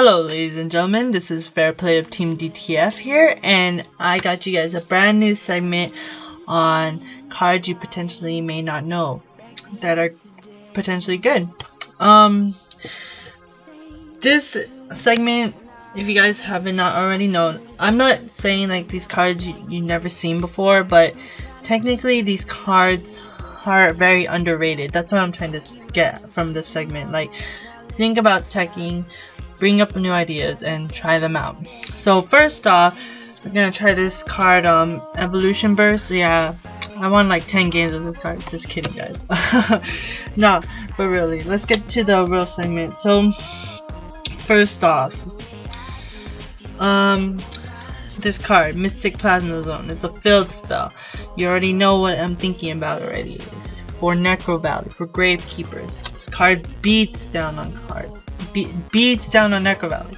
Hello ladies and gentlemen, this is Fair Play of TeamDTF here, and I got you guys a brand new segment on cards you potentially may not know that are potentially good. This segment, if you guys haven't not already known, I'm not saying like these cards you never seen before, but technically these cards are very underrated. That's what I'm trying to get from this segment. Like, think about teching, bring up new ideas, and try them out. So first off, we're gonna try this card, Evolution Burst. Yeah, I won like 10 games with this card. Just kidding, guys. No, but really, let's get to the real segment. So first off, this card, Mystic Plasma Zone, it's a field spell. You already know what I'm thinking about already. It's for Necro Valley, for Gravekeepers. This card beats down on Necro Valley.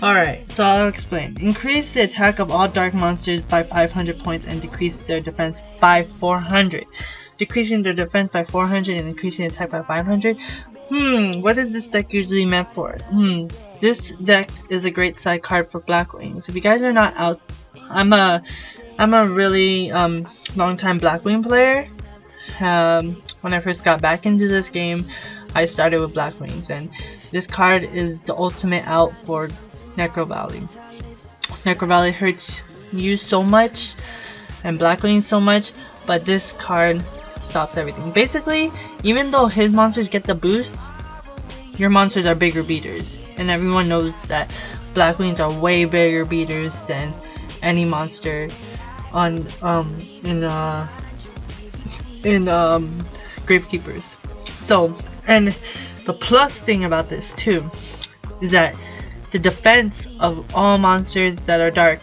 Alright, so I'll explain. Increase the attack of all dark monsters by 500 points and decrease their defense by 400. Decreasing their defense by 400 and increasing attack by 500? What is this deck usually meant for? This deck is a great side card for Blackwings. If you guys are not out, I'm a really long-time Blackwing player. When I first got back into this game, I started with Blackwings, and this card is the ultimate out for Necro Valley. Necro Valley hurts you so much and Blackwing so much, but this card stops everything. Basically, even though his monsters get the boost, your monsters are bigger beaters, and everyone knows that Blackwings are way bigger beaters than any monster on in Gravekeepers. So, and the plus thing about this too is that the defense of all monsters that are dark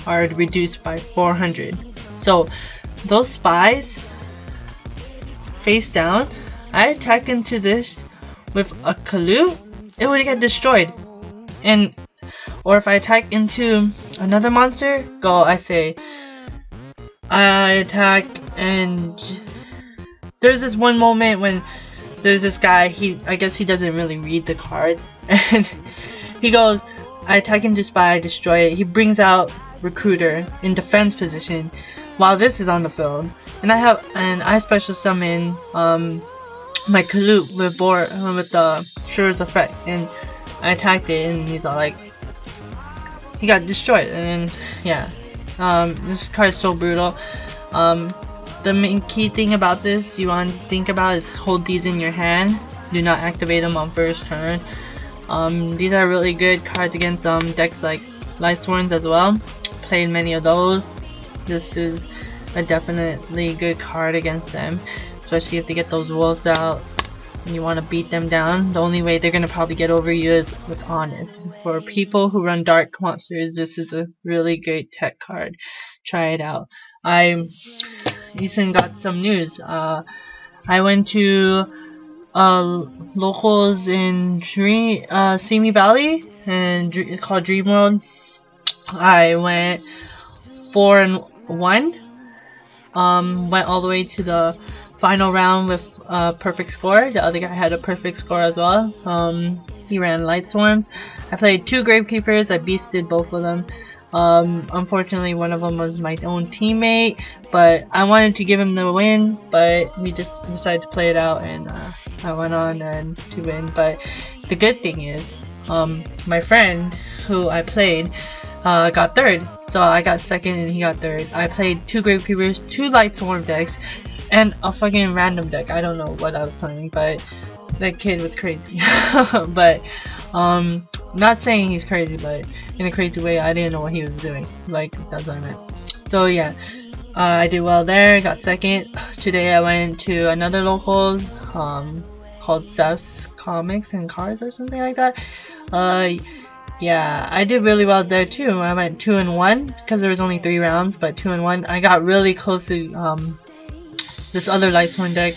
are reduced by 400. So those spies face down, I attack into this with a Kalu, it would get destroyed. And or if I attack into another monster, I attack, and there's this one moment when there's this guy, I guess he doesn't really read the cards, and he goes, I attack into spy, I destroy it. He brings out Recruiter in defense position while this is on the field, and I special summon my Kalut with the Sure's effect, and I attacked it, and he's all like, he got destroyed. And yeah, this card's so brutal. The main key thing about this you want to think about is hold these in your hand. Do not activate them on first turn. These are really good cards against decks like Lightsworns as well. Played many of those. This is a definitely good card against them, especially if they get those wolves out and you want to beat them down. The only way they're going to probably get over you is with Honest. For people who run dark monsters, this is a really great tech card. Try it out. I recently got some news. I went to locals in Simi Valley, and it's called Dream World. I went 4-1. Went all the way to the final round with a perfect score. The other guy had a perfect score as well. He ran Light Swarms. I played 2 Gravekeepers. I beasted both of them. Unfortunately, one of them was my own teammate, but I wanted to give him the win, but we just decided to play it out, and I went on and to win. But the good thing is, my friend who I played got 3rd, so I got 2nd and he got 3rd. I played 2 Gravekeepers, 2 Light Swarm decks, and a fucking random deck. I don't know what I was playing, but that kid was crazy. But not saying he's crazy, but in a crazy way. I didn't know what he was doing. Like, that's what I meant. So yeah, I did well there, got 2nd. Today I went to another locals called Zeph's Comics and Cards or something like that. Yeah, I did really well there too. I went 2-1 because there was only 3 rounds, but 2-1. I got really close to this other Lightsworn deck.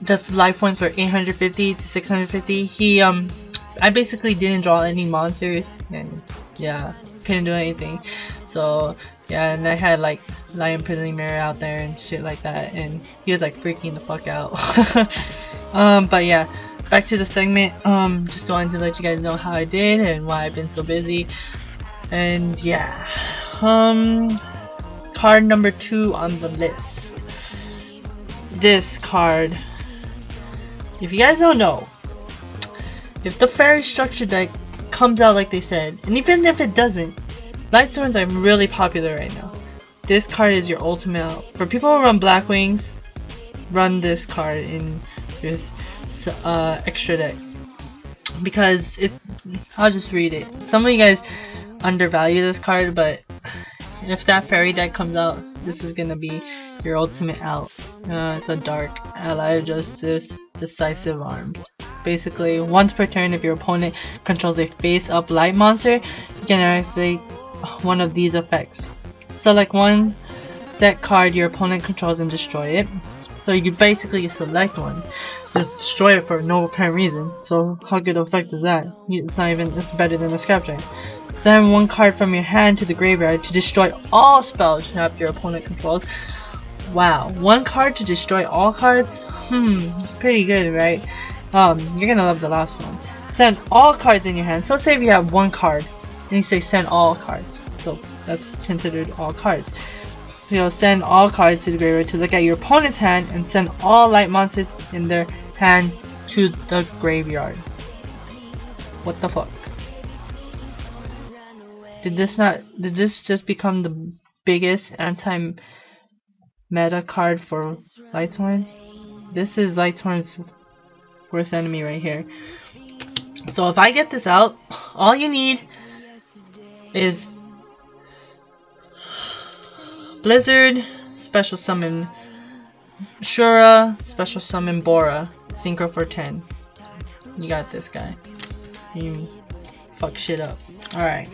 The life points were 850 to 650. I basically didn't draw any monsters, and yeah, couldn't do anything. So yeah, and I had like Lion Prisoning Mirror out there and shit like that, and he was like freaking the fuck out. But yeah, back to the segment. Just wanted to let you guys know how I did and why I've been so busy. And yeah, card number 2 on the list. This card. If you guys don't know, if the fairy structure deck comes out like they said, and even if it doesn't, Lightsworns are really popular right now. This card is your ultimate out. For people who run Blackwings, run this card in your extra deck. Because I'll just read it. Some of you guys undervalue this card, but if that fairy deck comes out, this is gonna be your ultimate out. It's a dark ally of justice, decisive arms. Basically, once per turn, if your opponent controls a face-up light monster, you can activate one of these effects. Select one set card your opponent controls and destroy it. So you basically select one, just destroy it for no apparent reason. So how good of effect is that? It's better than a scrap giant. Send one card from your hand to the graveyard to destroy all spells trapped your opponent controls. Wow, one card to destroy all cards? It's pretty good, right? You're gonna love the last one. Send all cards in your hand. So say if you have one card, and you say send all cards. So that's considered all cards. So you'll send all cards to the graveyard to look at your opponent's hand and send all light monsters in their hand to the graveyard. What the fuck? Did this just become the biggest anti-meta card for Lightsworns? This is Lightsworn's worst enemy right here. So if I get this out, all you need is Blizzard, special summon Shura, special summon Bora, synchro for 10. You got this guy. You fuck shit up. Alright.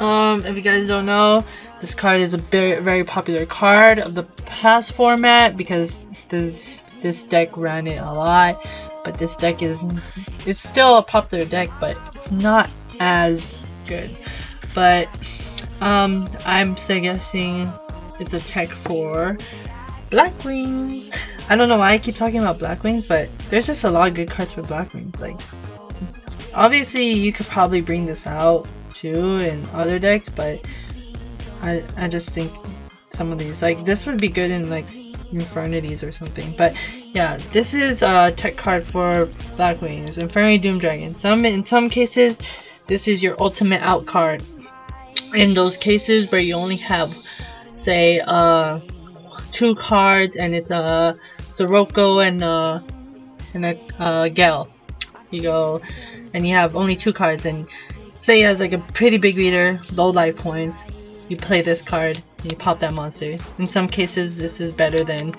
If you guys don't know, this card is a very popular card of the past format because this deck ran it a lot. But this deck it's still a popular deck, but it's not as good. But I'm suggesting it's a tech for Blackwings. I don't know why I keep talking about Blackwings, but there's just a lot of good cards for Blackwings. Like, obviously you could probably bring this out too in other decks, but I just think some of these, like this would be good in like Infernities or something. But yeah, this is a tech card for Blackwings, Infernity Doom Dragon. In some cases, this is your ultimate out card. In those cases where you only have, say, 2 cards and it's a Sirocco and a Gale. You go and you have only 2 cards, and say he has like a pretty big reader, low life points. You play this card and you pop that monster. In some cases, this is better than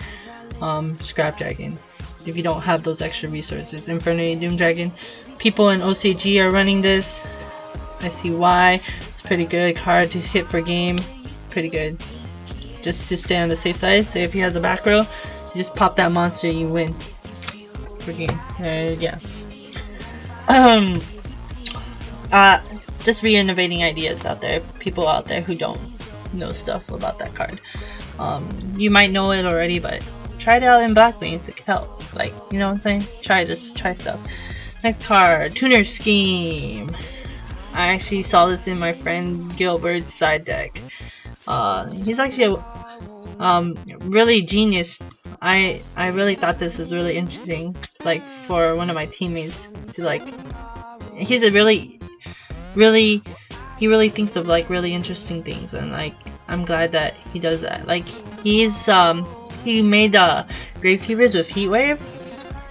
Scrap Dragon if you don't have those extra resources. Infernity Doom Dragon. People in OCG are running this. I see why. It's pretty good card to hit for game. Pretty good. Just to stay on the safe side. Say if he has a back row, you just pop that monster, you win for game. Yeah. Just re-innovating ideas out there. People out there who don't know stuff about that card. You might know it already, but try it out in Blackwings. It could help. Like, you know what I'm saying? Try stuff. Next card, Tuner Scheme. I actually saw this in my friend Gilbert's side deck. He's actually a really genius. I really thought this was really interesting. Like, for one of my teammates to like, he's a really he really thinks of like really interesting things, and like I'm glad that he does that. Like he made Grave Keepers with Heat Wave.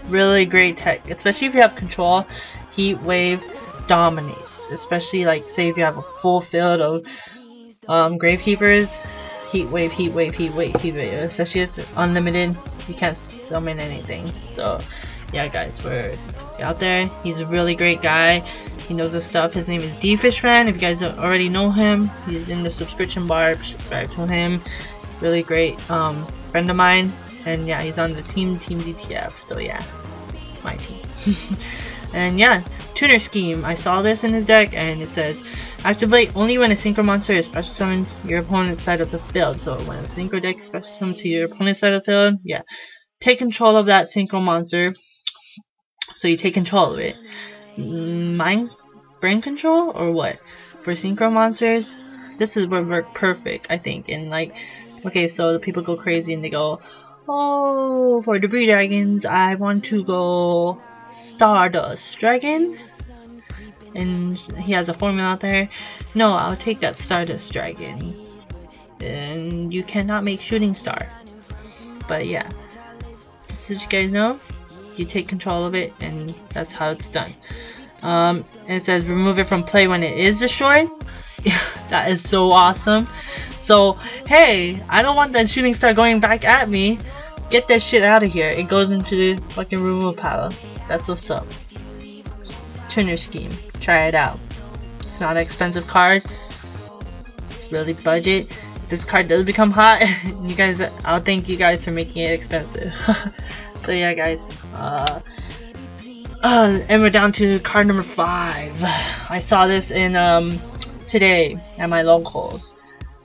Really great tech, especially if you have control. Heat Wave dominates, especially like say if you have a full field of Grave Keepers. Heat Wave, Heat Wave, Heat Wave, Heat Wave. Especially if it's unlimited, you can't summon anything. So yeah guys, we're out there. He's a really great guy. He knows his stuff. His name is DFishFan. If you guys don't already know him, he's in the subscription bar. Subscribe to him. Really great friend of mine. And yeah, he's on the TeamDTF. So yeah, my team. And yeah, Tuner Scheme. I saw this in his deck, and it says activate only when a synchro monster is special summoned to your opponent's side of the field. So when a synchro deck is special summoned to your opponent's side of the field, yeah, take control of that synchro monster. so you take control of it. Brain control or what? For synchro monsters, this is would work perfect, I think. And like, okay, so the people go crazy and they go, oh, for debris dragons, I want to go Stardust Dragon. And he has a formula out there. No, I'll take that Stardust Dragon. And you cannot make Shooting Star. But yeah, as you guys know, you take control of it, and that's how it's done. It says remove it from play when it is destroyed. That is so awesome. So hey, I don't want that Shooting Star going back at me. Get that shit out of here. It goes into the fucking removal pile. That's what's up. Tuner scheme. Try it out. It's not an expensive card. It's really budget. This card does become hot. You guys, I'll thank you guys for making it expensive. So yeah, guys. And we're down to card number 5. I saw this in today at my locals.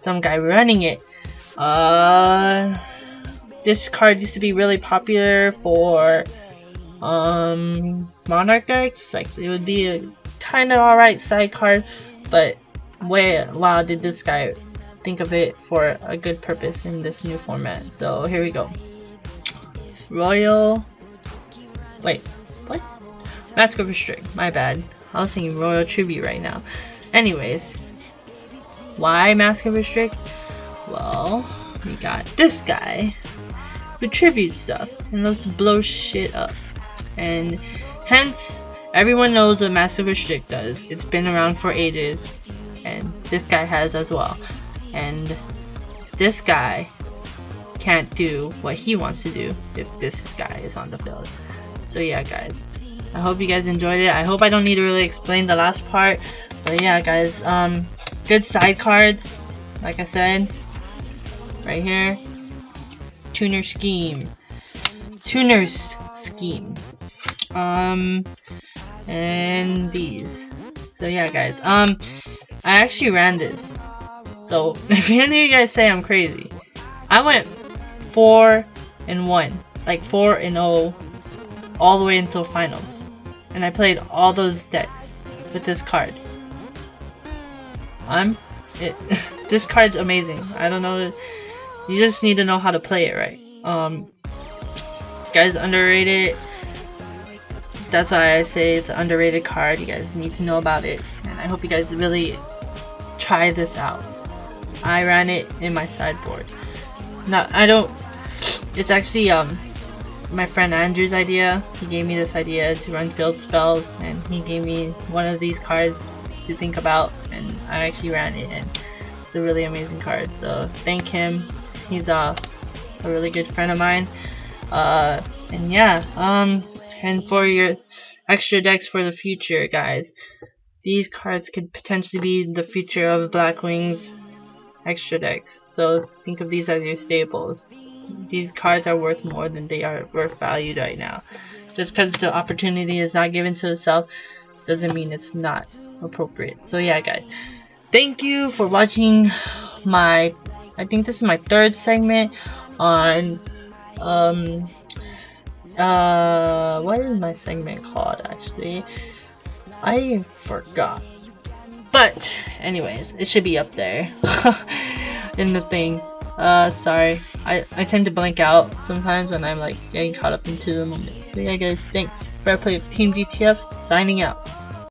Some guy running it. This card used to be really popular for Monarch decks. Like, it would be a kind of alright side card, but wow, did this guy think of it for a good purpose in this new format. So here we go. Wait, what? Mask of Restrict, my bad. I was thinking Royal Tribute right now. Anyways, why Mask of Restrict? Well, we got this guy who tributes stuff and loves to blow shit up. And hence, everyone knows what Mask of Restrict does. It's been around for ages, and this guy has as well. And this guy can't do what he wants to do if this guy is on the field. So yeah, guys, I hope you guys enjoyed it. I hope I don't need to really explain the last part, but yeah, guys, good side cards, like I said, right here. Tuner's Scheme, and these. So yeah, guys, I actually ran this. So if any of you guys say I'm crazy, I went 4-1, like 4-0, all the way until finals, and I played all those decks with this card. This card's amazing. I don't know, you just need to know how to play it right. Guys, underrated. That's why I say it's an underrated card. You guys need to know about it, and I hope you guys really try this out. I ran it in my sideboard. It's actually my friend Andrew's idea. He gave me this idea to run field spells, and he gave me one of these cards to think about, and I actually ran it, and it's a really amazing card. So thank him. He's a really good friend of mine. And yeah, and for your extra decks for the future, guys, these cards could potentially be the future of Blackwing's extra decks. So think of these as your staples. These cards are worth more than they are worth valued right now. Just because the opportunity is not given to itself doesn't mean it's not appropriate. So yeah, guys, thank you for watching my, I think this is my 3rd segment on what is my segment called actually? I forgot. But anyways, it should be up there in the thing. Sorry, I tend to blank out sometimes when I'm like getting caught up into the moment. So yeah, guys, thanks. Fair play with TeamDTF signing out.